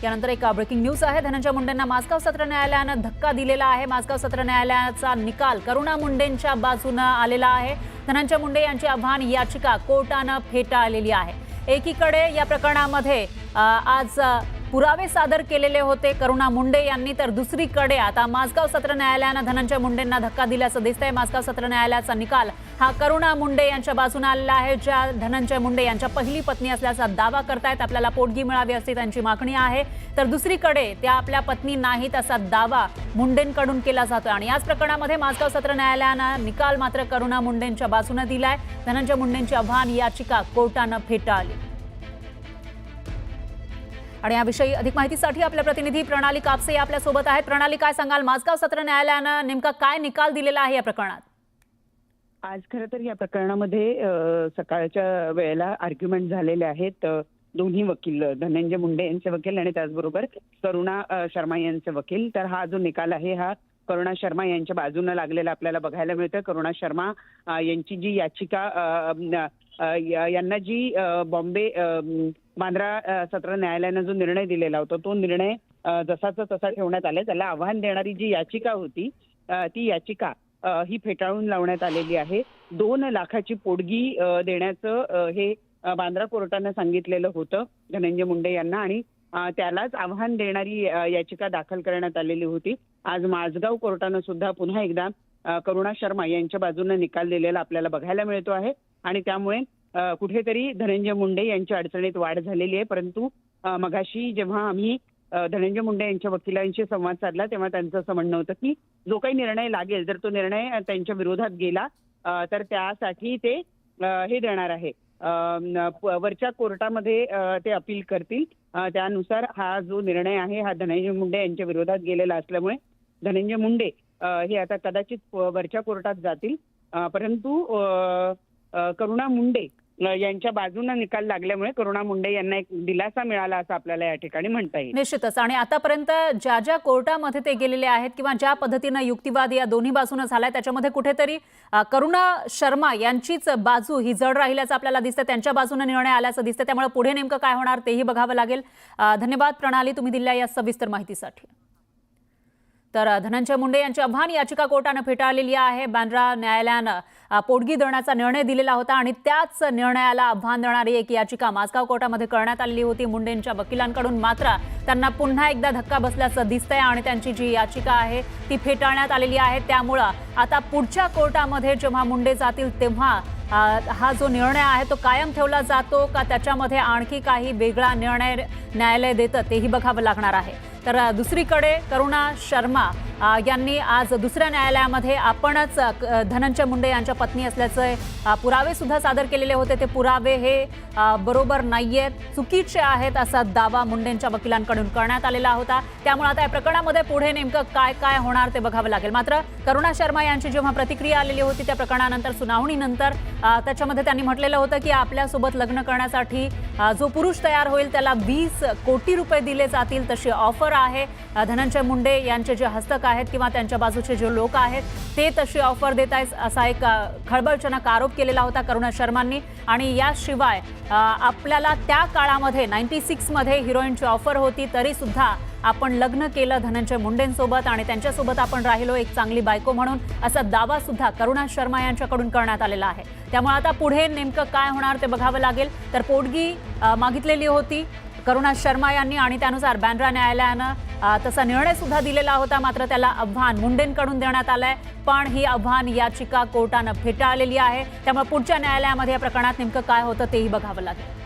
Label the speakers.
Speaker 1: यानंतर एक breaking news आहे। धनंजय मुंडेंना माझगाव सत्र न्यायालयाने धक्का दिलेला आहे। माझगाव सत्र न्यायालयाचा निकाल करुणा मुंडेंच्या बाजूने आलेला आहे। धनंजय मुंडे यांची आव्हान याचिका कोर्टाने फेटाळलेली आहे। एकीकडे या प्रकरणामध्ये आज पुरावे सादर केलेले होते करुणा मुंडे यांनी, तर दुसरीकडे आता माझगाव सत्र न्यायालयाने धनंजय मुंडेंना धक्का दिल्याचं दिसतंय। माझगाव सत्र न्यायालयाचा निकाल हा करुणा मुंडे यांच्या बाजूने आलेला आहे, ज्या धनंजय मुंडे यांच्या पहिली पत्नी असल्याचा दावा करतायत। आपल्याला पोटगी मिळावी अशी त्यांची मागणी आहे, तर दुसरीकडे त्या आपल्या पत्नी नाहीत असा दावा मुंडेंकडून केला जातोय। आणि याच प्रकरणामध्ये माझगाव सत्र न्यायालयाने निकाल मात्र करुणा मुंडेंच्या बाजूने दिलाय। धनंजय मुंडेंची आव्हान याचिका कोर्टाने फेटाळली। आणि याविषयी अधिक माहितीसाठी आपल्या प्रतिनिधी प्रणाली कापसे आपल्या सोबत आहेत। प्रणाली, काय सांगाल, माझगाव सत्र न्यायालयाने नेमका काय निकाल दिलेला आहे या प्रकरणात?
Speaker 2: आज खरं तर या प्रकरणामध्ये सकाळच्या वेळेला आर्ग्युमेंट झालेले आहेत। दोन्ही वकील, धनंजय मुंडे यांचे वकील आणि त्याचबरोबर करुणा शर्मा यांचे वकील। तर हा जो निकाल आहे हा करुणा शर्मा यांच्या बाजूने लागलेला आपल्याला बघायला मिळतं। करुणा शर्मा यांची जी याचिका यांना जी बॉम्बे बांद्रा सत्र न्यायालयाने जो निर्णय दिलेला होता तो निर्णय जसाचा तसा ठेवण्यात आलाय। त्याला आव्हान देणारी जी याचिका होती ती याचिका ही फेटाळून लावण्यात आलेली आहे। 2 लाखाची पोटगी देण्याचं हे बांद्रा कोर्टाने सांगितलेलं होतं धनंजय मुंडे यांना, आणि त्यालाच आव्हान देणारी याचिका दाखल करण्यात आलेली होती। आज माझगाव कोर्टाने सुद्धा पुन्हा एकदा करुणा शर्मा यांच्या बाजूने निकाल दिलेला आपल्याला बघायला मिळतो आहे। आणि त्यामुळे कुठेतरी धनंजय मुंडे यांच्या अडचणीत वाढ झालेली आहे। परंतु मगाशी जेव्हा आम्ही धनंजय मुंडे यांच्या वकिलांशी संवाद साधला तेव्हा त्यांचं असं म्हणणं होतं की जो काही निर्णय लागेल, जर तो निर्णय त्यांच्या विरोधात गेला तर त्यासाठी ते हे देणार आहे, वरच्या कोर्टामध्ये ते अपील करतील। त्यानुसार हा जो निर्णय आहे हा धनंजय मुंडे यांच्या विरोधात गेलेला असल्यामुळे धनंजय मुंडे हे आता कदाचित वरच्या कोर्टात जातील। परंतु करुणा मुंडे यांच्या बाजूने निकाल लागल्यामुळे करुणा मुंडे यांना एक दिलासा मिळाला असं आपल्याला या ठिकाणी म्हणता येईल।
Speaker 1: निश्चितच। आणि आतापर्यंत ज्या ज्या कोर्टामध्ये ते गेलेले आहेत किंवा ज्या पद्धतीने युक्तिवाद या दोन्ही बाजूने झालाय त्याच्यामध्ये कुठेतरी करुणा शर्मा यांचीच बाजू ही जड राहिल्याचं आपल्याला दिसतं, त्यांच्या बाजूने निर्णय आल्याचं दिसतं। त्यामुळे पुढे नेमकं काय होणार तेही बघावं लागेल। धन्यवाद प्रणाली, तुम्ही दिलेल्या या सविस्तर माहितीसाठी। तर धनंजय मुंडे यांची आव्हान याचिका कोर्टाने फेटाळलेली आहे। बांद्रा न्यायालयाने पोटगी देण्याचा निर्णय दिलेला होता आणि त्याच निर्णयाला आव्हान देणारी एक याचिका माझगाव कोर्टामध्ये करण्यात आलेली होती। मुंडेंच्या वकिलांकडून मात्र त्यांना पुन्हा एकदा धक्का बसल्याचं दिसतंय आणि त्यांची जी याचिका आहे ती फेटाळण्यात आलेली आहे। त्यामुळे आता पुढच्या कोर्टामध्ये जेव्हा मुंडे जातील तेव्हा हा जो निर्णय आहे तो कायम ठेवला जातो का त्याच्यामध्ये आणखी काही वेगळा निर्णय न्यायालय देतं तेही बघावं लागणार आहे। तर दुसरीकडे करुणा शर्मा यांनी आज दुसऱ्या न्यायालयामध्ये आपणच धनंजय मुंडे यांच्या पत्नी असल्याचे पुरावे सुद्धा सादर केलेले होते। ते पुरावे हे बरोबर नाहीयेत, चुकीचे आहेत असा दावा मुंडेंच्या वकिलांकडून करण्यात आलेला होता। त्यामुळे आता या प्रकरणामध्ये पुढे नेमकं काय काय होणार ते बघावं लागेल। मात्र करुणा शर्मा यांची जेव्हा प्रतिक्रिया आलेली होती त्या प्रकरणानंतर, सुनावणीनंतर, त्याच्यामध्ये त्यांनी म्हटलेलं होतं की आपल्यासोबत लग्न करण्यासाठी जो पुरुष तयार होईल त्याला 20 कोटी रुपये दिले जातील तशी ऑफर आहे। धनंजय मुंडे यांचे जे हस्तक आहेत किंवा त्यांच्या बाजूचे जे लोक आहेत ते तशी ऑफर देत आहेत असा एक खळबळजनक आरोप केलेला होता करुणा शर्मांनी। आणि याशिवाय आपल्याला त्या काळामध्ये 96 मध्ये हिरोईनची ऑफर होती तरी सुद्धा आपण लग्न केलं धनंजय मुंडेंसोबत आणि त्यांच्यासोबत आपण राहिलो एक चांगली बायको म्हणून, असा दावा सुद्धा करुणा शर्मा यांच्याकडून करण्यात आलेला आहे। त्यामुळे आता पुढे नेमकं काय होणार ते बघावं लागेल। तर पोटगी मागितलेली होती करुणा शर्मा यांनी आणि त्यानुसार बांद्रा न्यायालयाने तसा निर्णय सुद्धा दिलेला होता, मात्र त्याला आव्हान मुंडेंकडून देण्यात आलंय। पण ही आव्हान याचिका कोर्टाने फेटाळलेली आहे। त्यामुळे पुढच्या न्यायालयामध्ये या प्रकरणात नेमकं काय होतं तेही बघावं लागेल।